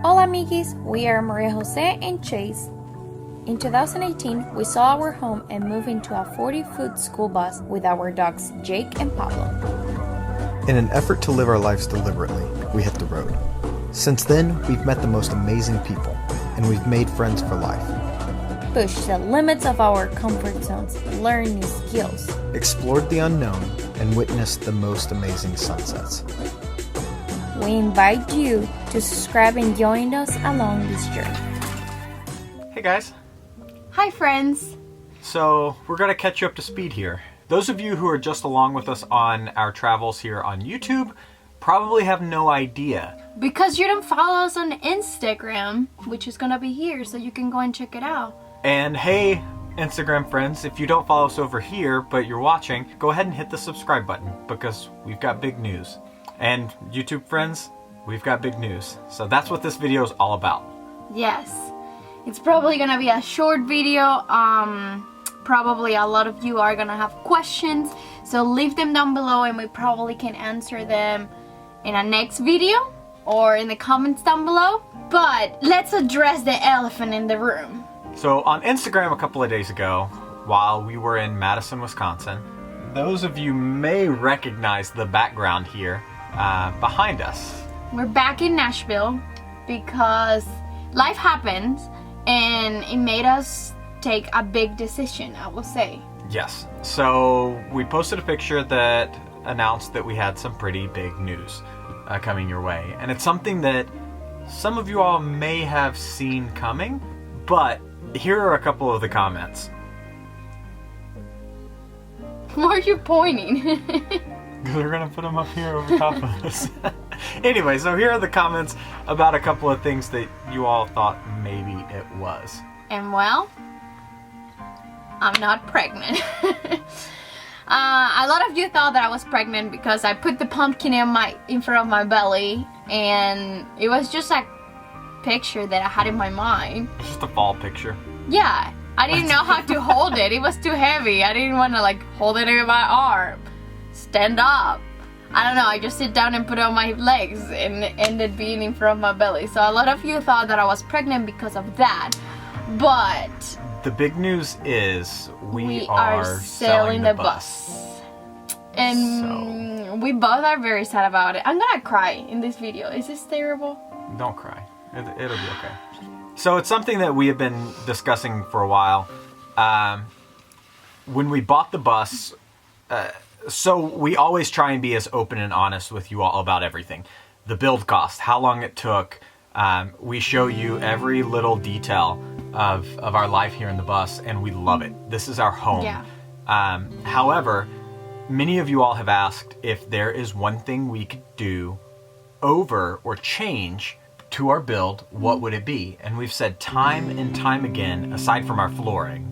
Hola Amigees, we are Maria Jose and Chase. In 2018, we saw our home and moved into a 40-foot school bus with our dogs Jake and Pablo. In an effort to live our lives deliberately, we hit the road. Since then, we've met the most amazing people, and we've made friends for life. Push the limits of our comfort zones, learn new skills. Explored the unknown, and witnessed the most amazing sunsets. We invite you to subscribe and join us along this journey. Hey guys. Hi friends. So we're going to catch you up to speed here. Those of you who are just along with us on our travels here on YouTube probably have no idea. Because you don't follow us on Instagram, which is going to be here, so you can go and check it out. And hey, Instagram friends, if you don't follow us over here, but you're watching, go ahead and hit the subscribe button because we've got big news. And YouTube friends, we've got big news. So that's what this video is all about. Yes. It's probably gonna be a short video. Probably a lot of you are gonna have questions. So leave them down below and we probably can answer them in a next video or in the comments down below. But let's address the elephant in the room. So on Instagram a couple of days ago, while we were in Madison, Wisconsin, those of you may recognize the background here behind us. We're back in Nashville because life happened and it made us take a big decision, I will say. Yes. So we posted a picture that announced that we had some pretty big news coming your way. And it's something that some of you all may have seen coming, but here are a couple of the comments. Why are you pointing? Because we're going to put them up here over top of us. Anyway, so here are the comments about a couple of things that you all thought maybe it was. And well, I'm not pregnant. A lot of you thought that I was pregnant because I put the pumpkin in front of my belly, and it was just a picture that I had in my mind. It's just a fall picture. Yeah, I didn't know how to hold it. It was too heavy. I didn't want to like hold it in my arm. Stand up. I don't know, I just sit down and put it on my legs and it ended being in front of my belly. So a lot of you thought that I was pregnant because of that. But the big news is we are selling the bus. And we both are very sad about it. I'm gonna cry in this video. Is this terrible? Don't cry. It'll be okay. So it's something that we have been discussing for a while. When we bought the bus, so we always try and be as open and honest with you all about everything. The build cost, how long it took. We show you every little detail of our life here in the bus, and we love it. This is our home. Yeah. However, many of you all have asked if there is one thing we could do over or change to our build, what would it be? And we've said time and time again, aside from our flooring,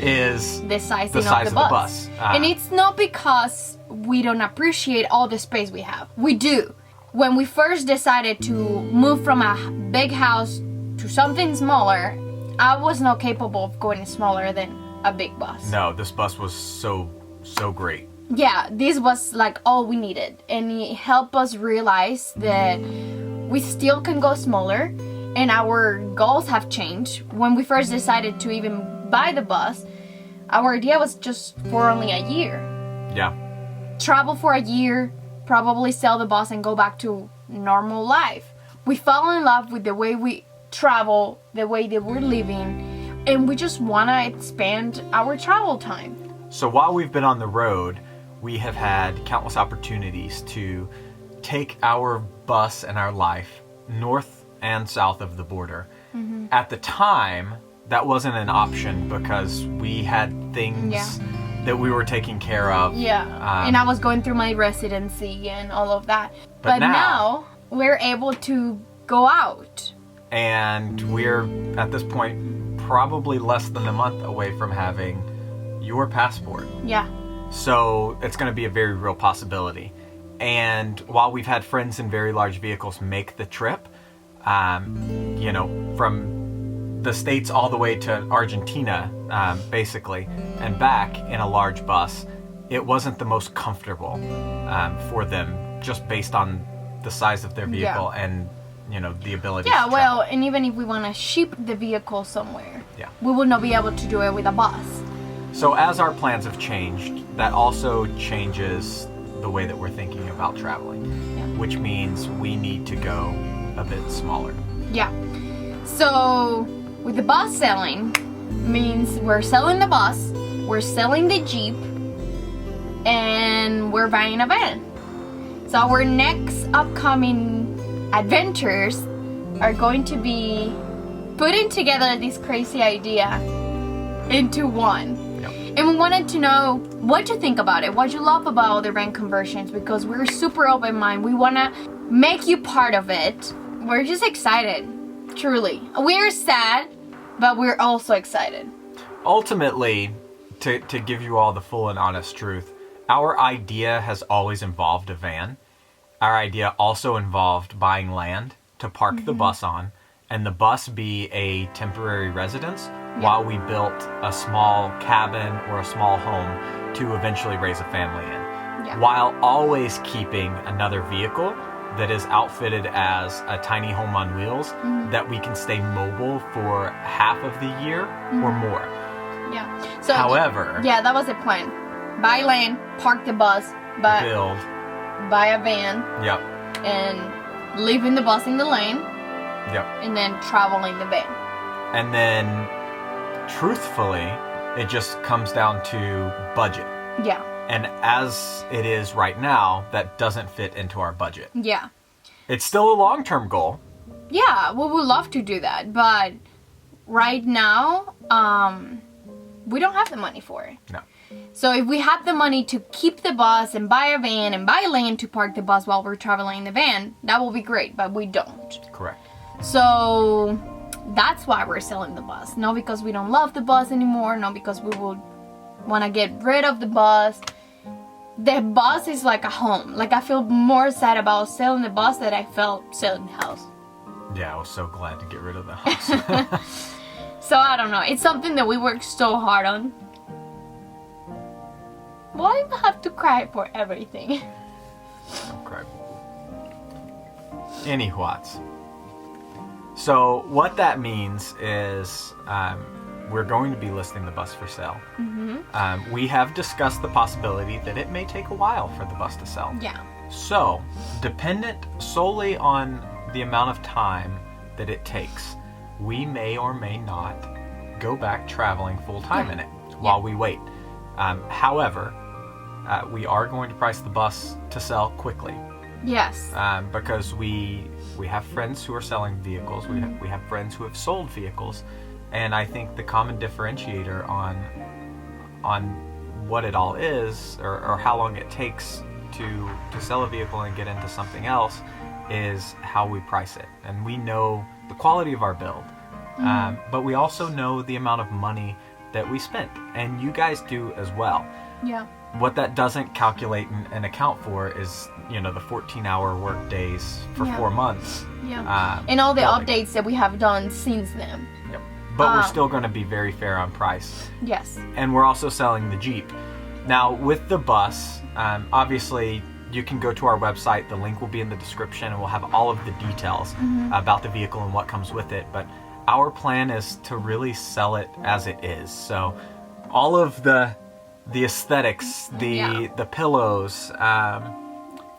is the size of the bus. And it's not because we don't appreciate all the space we have. We do. When we first decided to move from a big house to something smaller, I was not capable of going smaller than a big bus. No, this bus was so great. Yeah, this was like all we needed. And it helped us realize that we still can go smaller and our goals have changed. When we first decided to even buy the bus, our idea was just for only a year. Yeah. Travel for a year, probably sell the bus and go back to normal life. We fell in love with the way we travel, the way that we're living, and we just want to expand our travel time. So while we've been on the road, we have had countless opportunities to take our bus and our life north and south of the border. Mm-hmm. At the time, that wasn't an option because we had things that we were taking care of. Yeah, and I was going through my residency and all of that. But now we're able to go out. And we're, at this point, probably less than a month away from having your passport. Yeah. So it's going to be a very real possibility. And while we've had friends in very large vehicles make the trip, you know, from the States all the way to Argentina, basically, and back in a large bus, it wasn't the most comfortable for them, just based on the size of their vehicle and the ability Yeah, to well, travel. and even if we want to ship the vehicle somewhere, Yeah. we would not be able to do it with a bus. So as our plans have changed, that also changes the way that we're thinking about traveling, which means we need to go a bit smaller. Yeah. So with the bus selling, means we're selling the bus, we're selling the Jeep, and we're buying a van. So our next upcoming adventures are going to be putting together this crazy idea into one. Yep. And we wanted to know what you think about it, what you love about the van conversions, because we're super open-minded. We want to make you part of it. We're just excited, truly. We're sad, but we're also excited. Ultimately, to give you all the full and honest truth, our idea has always involved a van. Our idea also involved buying land to park the bus on, and the bus be a temporary residence while we built a small cabin or a small home to eventually raise a family in, while always keeping another vehicle that is outfitted as a tiny home on wheels that we can stay mobile for half of the year or more. Yeah. So However, yeah, that was the plan. Buy land, park the bus, build. buy a van, Yep. and leaving the bus in the lane, Yep. and then travel in the van. And then, truthfully, it just comes down to budget. Yeah. And as it is right now, that doesn't fit into our budget. Yeah. It's still a long-term goal. Yeah, we would love to do that, but right now, we don't have the money for it. No. So if we had the money to keep the bus and buy a van and buy land to park the bus while we're traveling in the van, that will be great, but we don't. Correct. So that's why we're selling the bus. Not because we don't love the bus anymore, not because we would want to get rid of the bus. The bus is like a home. Like, I feel more sad about selling the bus than I felt selling the house. Yeah, I was so glad to get rid of the house. So I don't know. It's something that we worked so hard on. Why do I have to cry for everything? Don't cry. Anyways. So what that means is we're going to be listing the bus for sale. We have discussed the possibility that it may take a while for the bus to sell. Yeah. So, dependent solely on the amount of time that it takes, we may or may not go back traveling full time in it while we wait. However, we are going to price the bus to sell quickly. Yes. Because we have friends who are selling vehicles. We have friends who have sold vehicles, and I think the common differentiator on what it all is, or how long it takes to sell a vehicle and get into something else, is how we price it. And we know the quality of our build, but we also know the amount of money that we spent, and you guys do as well. Yeah. What that doesn't calculate and account for is, the 14-hour work days for 4 months. Yeah. And all the updates that we have done since then. Yep. But we're still going to be very fair on price. Yes. And we're also selling the Jeep. Now, with the bus, obviously, you can go to our website. The link will be in the description, and we'll have all of the details about the vehicle and what comes with it. But our plan is to really sell it as it is. So all of the aesthetics, the pillows,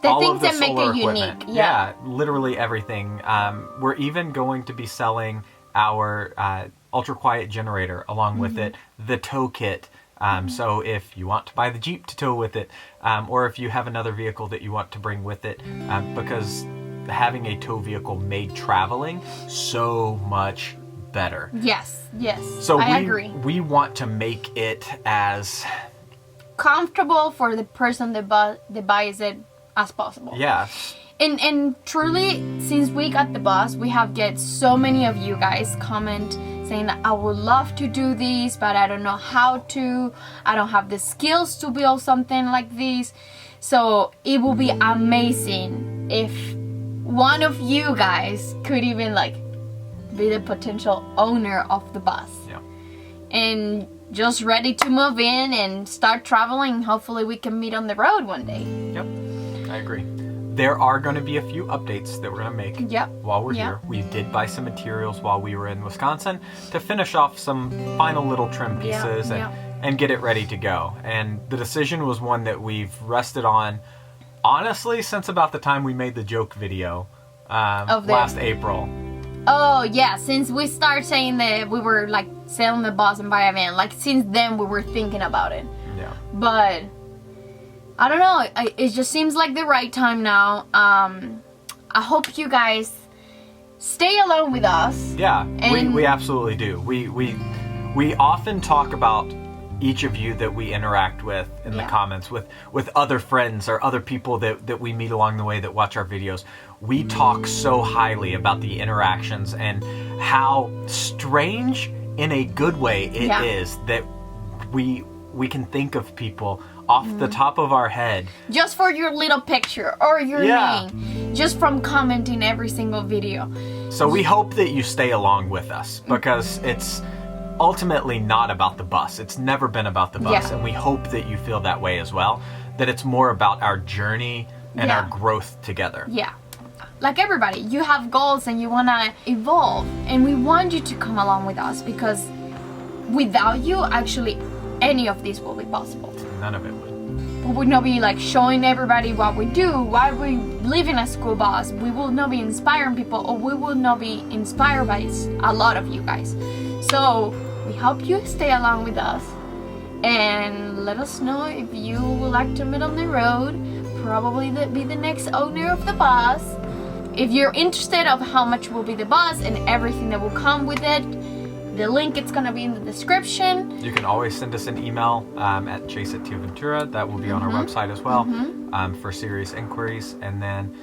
the all things of the that make solar it equipment. unique. Yeah. Literally everything. We're even going to be selling our ultra quiet generator along with it, the tow kit. So if you want to buy the Jeep to tow with it, or if you have another vehicle that you want to bring with it, because having a tow vehicle made traveling so much better. Yes. So I agree. We want to make it as comfortable for the person that buys it as possible. Yeah. And truly, since we got the bus, we have get so many of you guys comment saying that I would love to do this, but I don't know how to. I don't have the skills to build something like this. So it will be amazing if one of you guys could even be the potential owner of the bus. Yeah. And just ready to move in and start traveling. Hopefully we can meet on the road one day. Yep, I agree. there are going to be a few updates that we're going to make Yep. while we're Yep. here. We did buy some materials while we were in Wisconsin to finish off some final little trim pieces and get it ready to go. And the decision was one that we've rested on, honestly, since about the time we made the joke video last April. Oh yeah, since we started saying that we were like selling the bus and buy a van, like since then we were thinking about it. Yeah. But I don't know, it just seems like the right time now. I hope you guys stay along with us. Yeah, And we absolutely do. We often talk about each of you that we interact with in the comments, with other friends or other people that we meet along the way that watch our videos. We talk so highly about the interactions and how strange in a good way it is that we can think of people off the top of our head. just for your little picture or your name, just from commenting every single video. So we hope that you stay along with us, because it's ultimately not about the bus. It's never been about the bus, and we hope that you feel that way as well, that it's more about our journey and our growth together. Yeah. Like everybody, you have goals and you want to evolve, and we want you to come along with us, because without you, actually, any of this will be possible. None of it would. We would not be like showing everybody what we do, why we live in a school bus. We will not be inspiring people, or we will not be inspired by a lot of you guys. So we hope you stay along with us, and let us know if you would like to meet on the road, probably be the next owner of the bus. If you're interested of how much will be the bus and everything that will come with it, the link is gonna be in the description. You can always send us an email at chase@TioAventura. That will be on our website as well, for serious inquiries. And then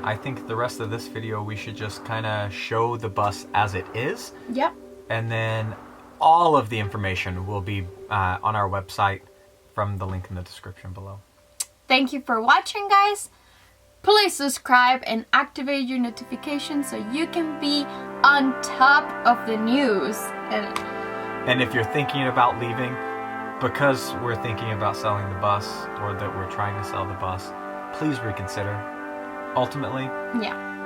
I think the rest of this video, we should just kind of show the bus as it is. Yep. And then all of the information will be on our website from the link in the description below. Thank you for watching, guys. Please subscribe and activate your notifications so you can be on top of the news. And if you're thinking about leaving, because we're thinking about selling the bus, or that we're trying to sell the bus, please reconsider. Ultimately,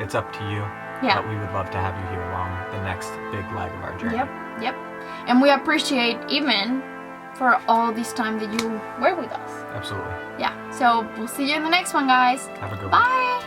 it's up to you. Yeah. But we would love to have you here along the next big leg of our journey. Yep. And we appreciate even for all this time that you were with us. Absolutely. Yeah. So we'll see you in the next one, guys. Have a good one. Bye.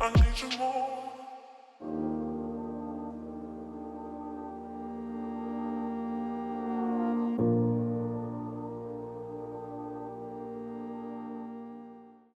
I need you more.